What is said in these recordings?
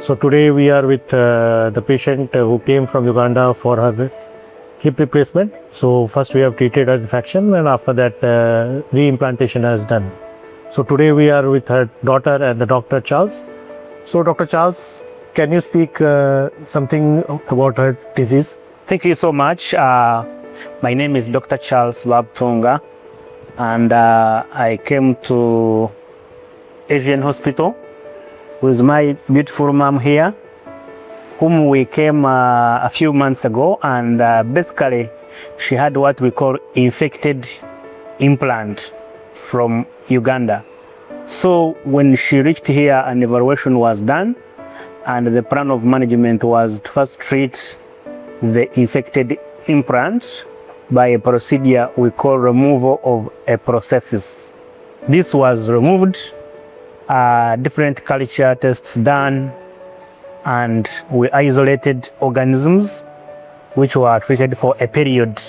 So today we are with the patient who came from Uganda for her hip replacement. So first we have treated her infection, and after that re-implantation has done. So today we are with her daughter and the Dr. Charles. So Dr. Charles, can you speak something about her disease? Thank you so much. My name is Dr. Charles Babtunga, and I came to Asian Hospital with my beautiful mom here, whom we came a few months ago, and basically she had what we call infected implant from Uganda. So when she reached here, an evaluation was done, and the plan of management was to first treat the infected implant by a procedure we call removal of a prosthesis. This was removed, different culture tests done, and we isolated organisms which were treated for a period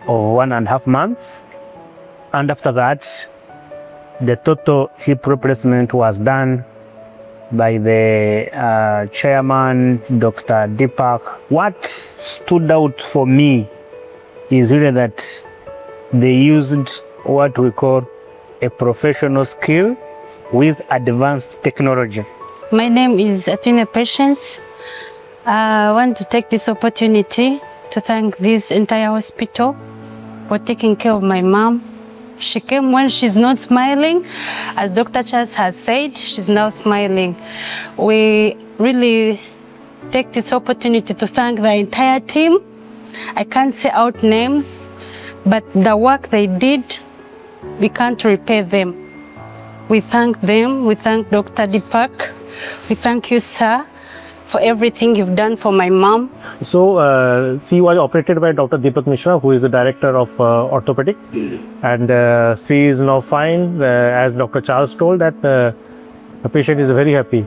of 1.5 months. And after that, the total hip replacement was done by the chairman, Dr. Deepak. What stood out for me is really that they used what we call a professional skill with advanced technology. My name is Atina Patience. I want to take this opportunity to thank this entire hospital for taking care of my mom. She came when she's not smiling. As Dr. Charles has said, she's now smiling. We really take this opportunity to thank the entire team. I can't say out names, but the work they did, we can't repay them. We thank them. We thank Dr. Deepak. We thank you, sir, for everything you've done for my mom. So she was operated by Dr. Deepak Mishra, who is the director of Orthopaedic, and she is now fine. As Dr. Charles told, that the patient is very happy.